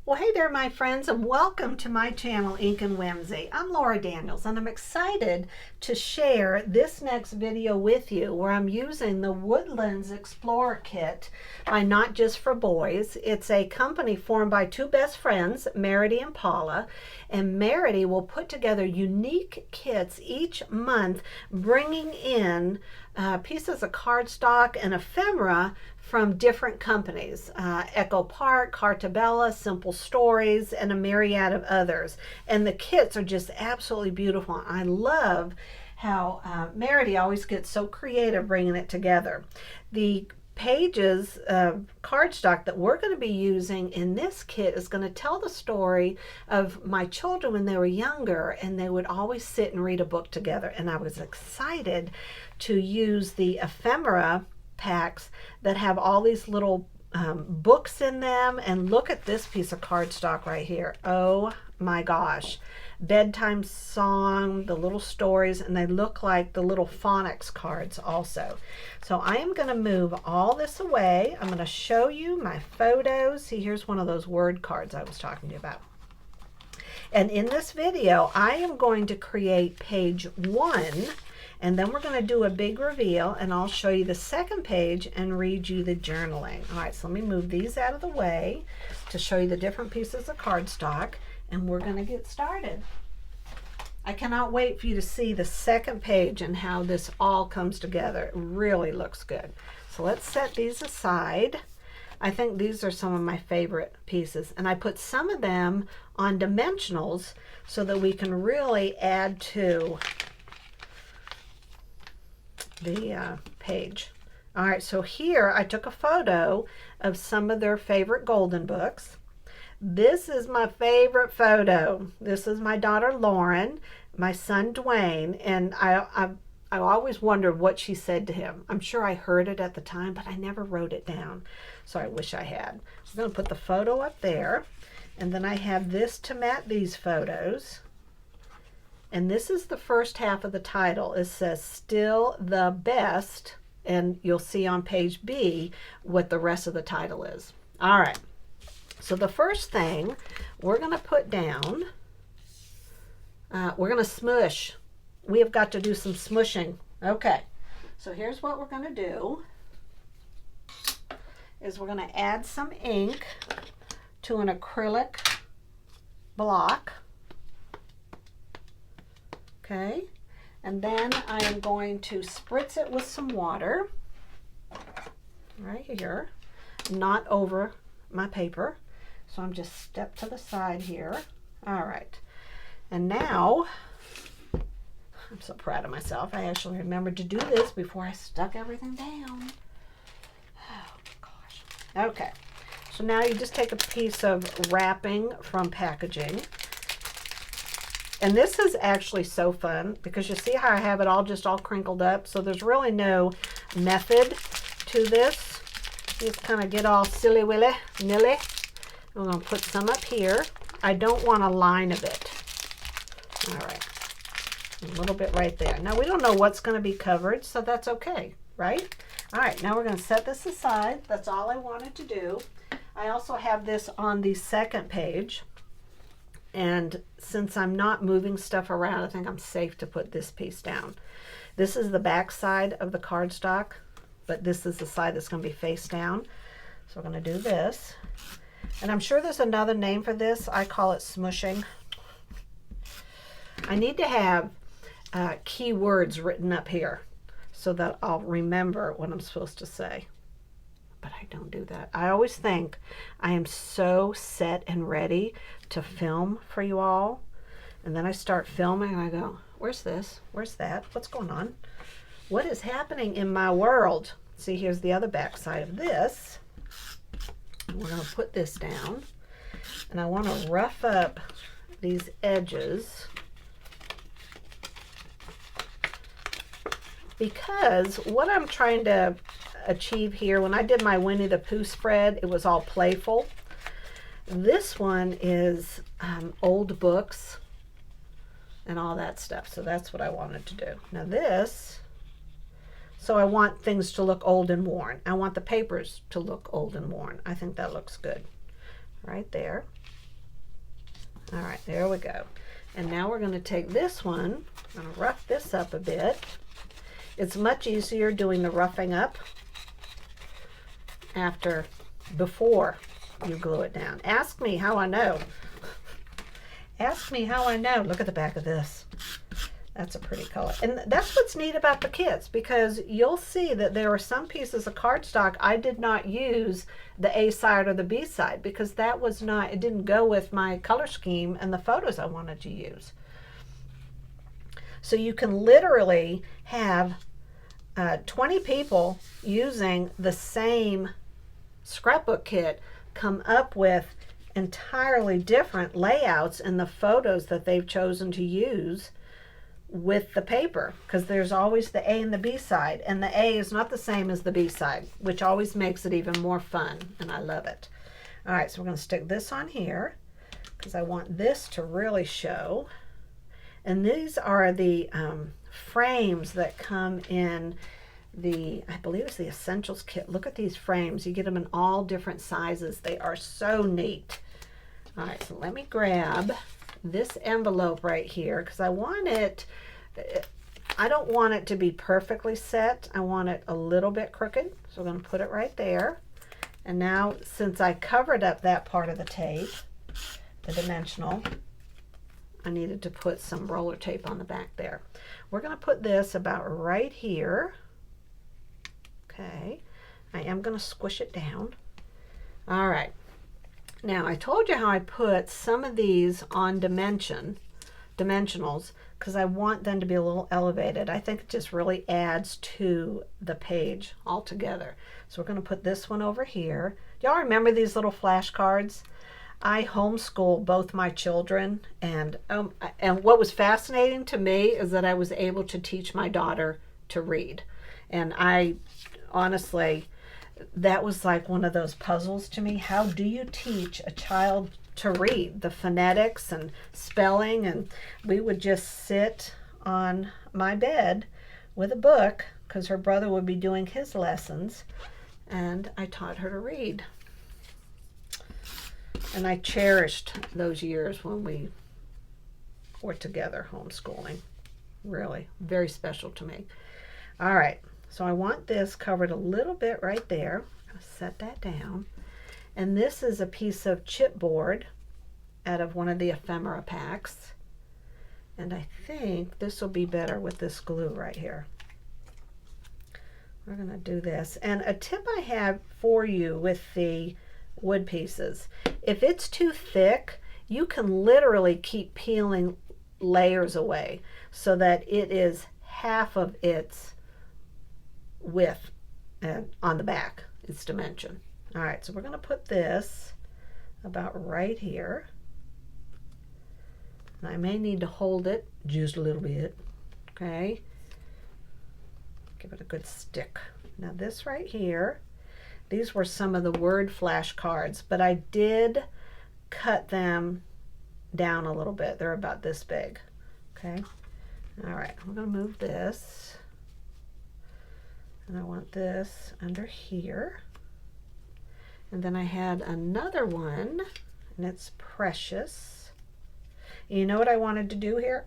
Well, hey there, my friends, and welcome to my channel, Ink and Whimsy. I'm Laura Daniels, and I'm excited to share this next video with you where I'm using the Woodlands Explorer kit by Not Just for Boys. It's a company formed by two best friends, Meredy and Paula, and Meredy will put together unique kits each month, bringing in pieces of cardstock and ephemera from different companies, Echo Park, Cartabella, Simple Stories, and a myriad of others. And the kits are just absolutely beautiful. I love how Meredy always gets so creative bringing it together. The pages of cardstock that we're going to be using in this kit is going to tell the story of my children when they were younger, and they would always sit and read a book together. And I was excited to use the ephemera packs that have all these little books in them. And look at this piece of cardstock right here. Oh my gosh. Bedtime song, the little stories, and they look like the little phonics cards also. So I am going to move all this away. I'm going to show you my photos. See, here's one of those word cards I was talking to you about. And in this video, I am going to create page 1, and then we're going to do a big reveal, and I'll show you the second page and read you the journaling. All right, so let me move these out of the way to show you the different pieces of cardstock, and we're going to get started. I cannot wait for you to see the second page and how this all comes together. It really looks good. So let's set these aside. I think these are some of my favorite pieces, and I put some of them on dimensionals so that we can really add to the page. All right, so here I took a photo of some of their favorite golden books. This is my favorite photo. This is my daughter Lauren, my son Dwayne, and I always wondered what she said to him. I'm sure I heard it at the time, but I never wrote it down, so I wish I had. So I'm going to put the photo up there, and then I have this to match these photos. And this is the first half of the title. It says Still the Best, and you'll see on page B what the rest of the title is. All right, so the first thing we're going to put down, we're going to smush. We have got to do some smushing. Okay, so here's what we're going to do is we're going to add some ink to an acrylic block. Okay, and then I am going to spritz it with some water right here, not over my paper. So I'm just step to the side here. All right, and now I'm so proud of myself. I actually remembered to do this before I stuck everything down. Oh gosh. Okay, so now you just take a piece of wrapping from packaging. And this is actually so fun because you see how I have it all crinkled up. So there's really no method to this. You just kind of get all silly willy nilly. I'm going to put some up here. I don't want a line of it. All right. A little bit right there. Now we don't know what's going to be covered, so that's okay, right? All right, now we're going to set this aside. That's all I wanted to do. I also have this on the second page. And since I'm not moving stuff around, I think I'm safe to put this piece down. This is the back side of the cardstock, but this is the side that's going to be face down. So we're going to do this. And I'm sure there's another name for this. I call it smushing. I need to have key words written up here so that I'll remember what I'm supposed to say. But I don't do that. I always think I am so set and ready to film for you all. And then I start filming and I go, where's this? Where's that? What's going on? What is happening in my world? See, here's the other back side of this. And we're going to put this down. And I want to rough up these edges because what I'm trying to achieve here, when I did my Winnie the Pooh spread, it was all playful. This one is old books and all that stuff, so that's what I wanted to do. Now this, so I want things to look old and worn. I want the papers to look old and worn. I think that looks good right there. All right, there we go. And now we're going to take this one, I'm going to rough this up a bit. It's much easier doing the roughing up before you glue it down. Ask me how I know. Ask me how I know. Look at the back of this. That's a pretty color. And that's what's neat about the kits, because you'll see that there are some pieces of cardstock I did not use the A side or the B side, because that was not, it didn't go with my color scheme and the photos I wanted to use. So you can literally have 20 people using the same scrapbook kit come up with entirely different layouts in the photos that they've chosen to use with the paper, because there's always the A and the B side, and the A is not the same as the B side, which always makes it even more fun, and I love it. All right, so we're going to stick this on here because I want this to really show. And these are the frames that come in the, I believe it's the Essentials kit. Look at these frames. You get them in all different sizes. They are so neat. All right, so let me grab this envelope right here, because I want it, I don't want it to be perfectly set. I want it a little bit crooked. So we're going to put it right there. And now, since I covered up that part of the tape, the dimensional, I needed to put some roller tape on the back there. We're going to put this about right here. Okay. I am going to squish it down. All right. Now, I told you how I put some of these on dimensionals, because I want them to be a little elevated. I think it just really adds to the page altogether. So we're going to put this one over here. Do y'all remember these little flashcards? I homeschool both my children, and what was fascinating to me is that I was able to teach my daughter to read. And I honestly, that was like one of those puzzles to me. How do you teach a child to read? The phonetics and spelling, and we would just sit on my bed with a book, because her brother would be doing his lessons, and I taught her to read. And I cherished those years when we were together homeschooling. Really, very special to me. All right. So I want this covered a little bit right there. I'm going to set that down. And this is a piece of chipboard out of one of the ephemera packs. And I think this will be better with this glue right here. We're going to do this. And a tip I have for you with the wood pieces, if it's too thick, you can literally keep peeling layers away so that it is half of its width on the back, its dimension. All right, so we're going to put this about right here. And I may need to hold it just a little bit. Okay, give it a good stick. Now this right here, these were some of the word flashcards, but I did cut them down a little bit. They're about this big. Okay, all right, I'm going to move this. And I want this under here. And then I had another one, and it's Precious. And you know what I wanted to do here?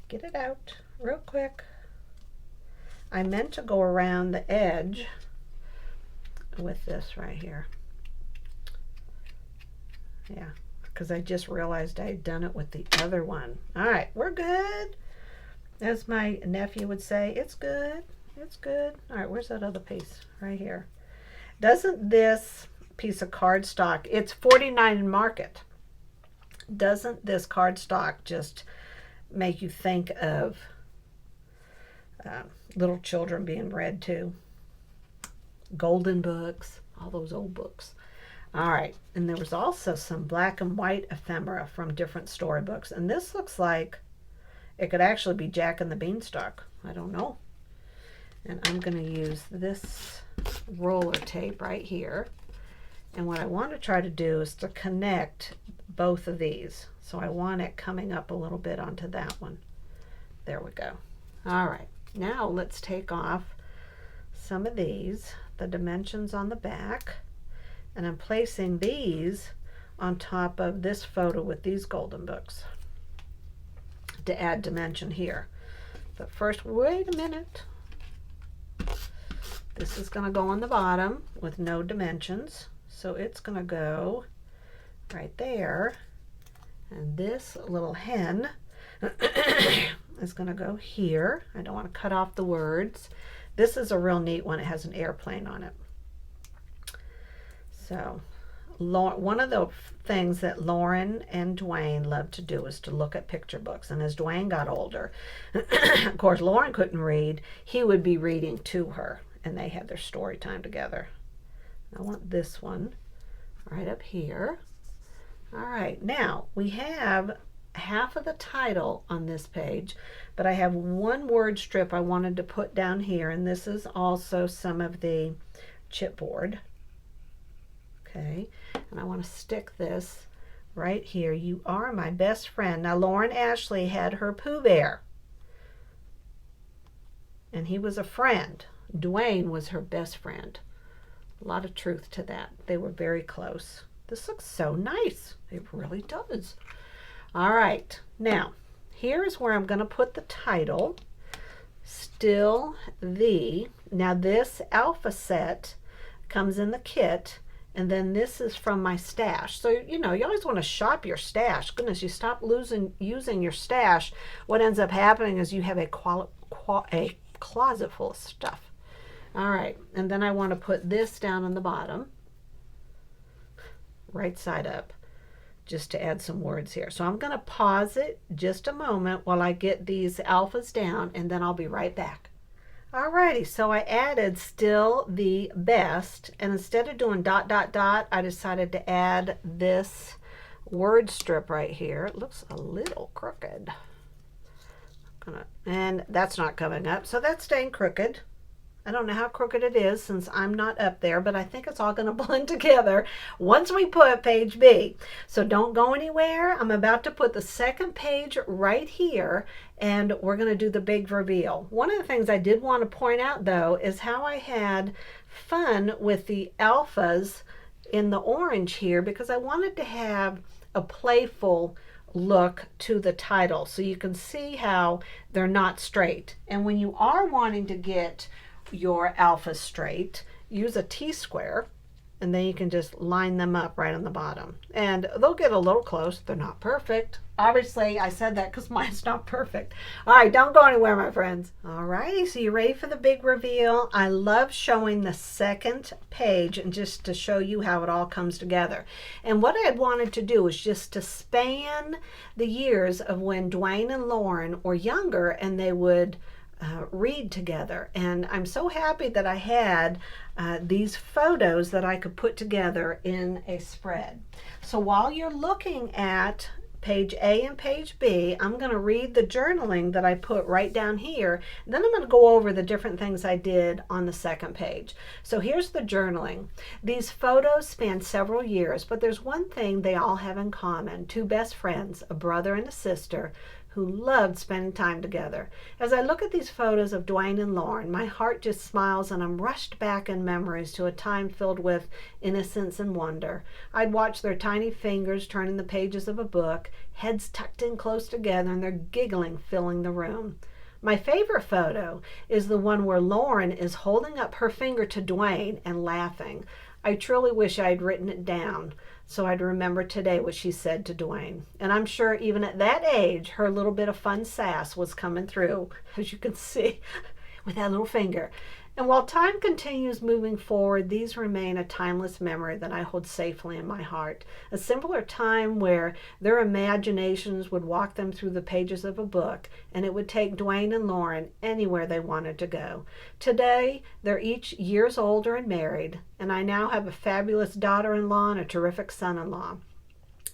Get it out real quick. I meant to go around the edge with this right here. Yeah, because I just realized I had done it with the other one. All right, we're good. As my nephew would say, it's good, it's good. All right, where's that other piece? Right here. Doesn't this piece of cardstock, it's $49 in market. Doesn't this cardstock just make you think of little children being read to? Golden books, all those old books. All right, and there was also some black and white ephemera from different storybooks. And this looks like it could actually be Jack and the Beanstalk. I don't know. And I'm going to use this roller tape right here. And what I want to try to do is to connect both of these. So I want it coming up a little bit onto that one. There we go. All right. Now let's take off some of these, the dimensions on the back. And I'm placing these on top of this photo with these golden books to add dimension here. But first, wait a minute. This is going to go on the bottom with no dimensions. So it's going to go right there. And this little hen is going to go here. I don't want to cut off the words. This is a real neat one. It has an airplane on it. So one of the things that Lauren and Dwayne loved to do is to look at picture books. And as Dwayne got older, of course, Lauren couldn't read. He would be reading to her, and they had their story time together. I want this one right up here. All right, now we have half of the title on this page, but I have one word strip I wanted to put down here, and this is also some of the chipboard. Okay, and I want to stick this right here. You are my best friend. Now, Lauren Ashley had her Pooh Bear, and he was a friend. Dwayne was her best friend. A lot of truth to that. They were very close. This looks so nice. It really does. All right, now here's where I'm going to put the title. Still the. Now this alpha set comes in the kit, and then this is from my stash. So, you know, you always want to shop your stash. Goodness, you stop using your stash. What ends up happening is you have a closet full of stuff. All right, and then I want to put this down on the bottom, right side up, just to add some words here. So I'm going to pause it just a moment while I get these alphas down, and then I'll be right back. Alrighty, so I added still the best, and instead of doing ... I decided to add this word strip right here. It looks a little crooked. And that's not coming up, so that's staying crooked. I don't know how crooked it is since I'm not up there, but I think it's all going to blend together once we put page B. So don't go anywhere. I'm about to put the second page right here, and we're going to do the big reveal. One of the things I did want to point out, though, is how I had fun with the alphas in the orange here, because I wanted to have a playful look to the title, so you can see how they're not straight. And when you are wanting to get your alpha straight, use a T-square, and then you can just line them up right on the bottom, and they'll get a little close. They're not perfect, obviously. I said that because mine's not perfect. All right, don't go anywhere, my friends. All righty, so you ready for the big reveal? I love showing the second page, and just to show you how it all comes together. And what I had wanted to do was just to span the years of when Dwayne and Lauren were younger, and they would read together. And I'm so happy that I had these photos that I could put together in a spread. So while you're looking at page A and page B, I'm going to read the journaling that I put right down here. Then I'm going to go over the different things I did on the second page. So here's the journaling. These photos span several years, but there's one thing they all have in common: two best friends, a brother and a sister, who loved spending time together. As I look at these photos of Dwayne and Lauren, my heart just smiles, and I'm rushed back in memories to a time filled with innocence and wonder. I'd watch their tiny fingers turning the pages of a book, heads tucked in close together, and their giggling filling the room. My favorite photo is the one where Lauren is holding up her finger to Dwayne and laughing. I truly wish I'd written it down so I'd remember today what she said to Dwayne. And I'm sure even at that age, her little bit of fun sass was coming through, as you can see, with that little finger. And while time continues moving forward, these remain a timeless memory that I hold safely in my heart. A simpler time where their imaginations would walk them through the pages of a book, and it would take Dwayne and Lauren anywhere they wanted to go. Today, they're each years older and married, and I now have a fabulous daughter-in-law and a terrific son-in-law.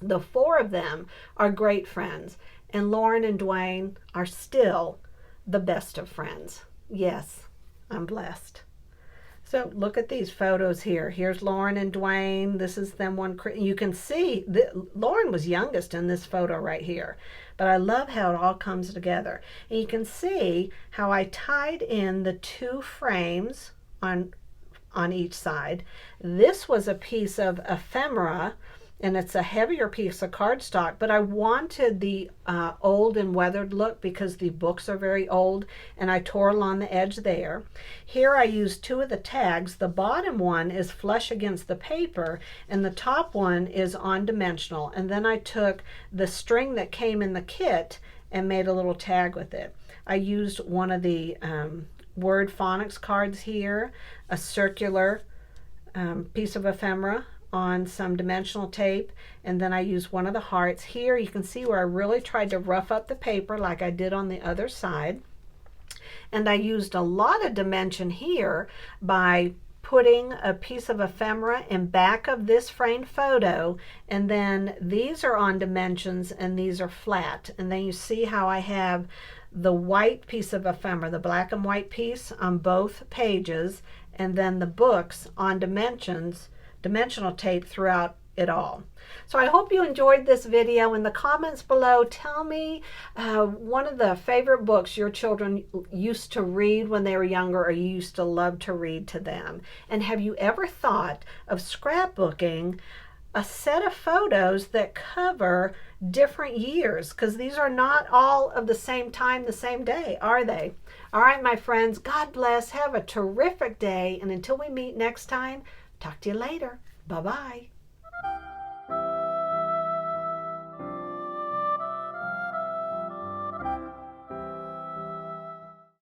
The four of them are great friends, and Lauren and Dwayne are still the best of friends. Yes, I'm blessed. So look at these photos here. Here's Lauren and Dwayne. This is them one. You can see that Lauren was youngest in this photo right here. But I love how it all comes together. And you can see how I tied in the two frames on each side. This was a piece of ephemera and it's a heavier piece of cardstock, but I wanted the old and weathered look because the books are very old, and I tore along the edge there. Here I used 2 of the tags. The bottom one is flush against the paper, and the top one is on dimensional, and then I took the string that came in the kit and made a little tag with it. I used one of the word phonics cards here, a circular piece of ephemera on some dimensional tape, and then I used one of the hearts. Here you can see where I really tried to rough up the paper like I did on the other side, and I used a lot of dimension here by putting a piece of ephemera in back of this framed photo, and then these are on dimensions and these are flat, and then you see how I have the white piece of ephemera, the black and white piece, on both pages, and then the books on dimensional tape throughout it all. So I hope you enjoyed this video. In the comments below, tell me one of the favorite books your children used to read when they were younger, or you used to love to read to them. And have you ever thought of scrapbooking a set of photos that cover different years? Because these are not all of the same time, the same day, are they? All right, my friends, God bless. Have a terrific day. And until we meet next time, talk to you later. Bye-bye.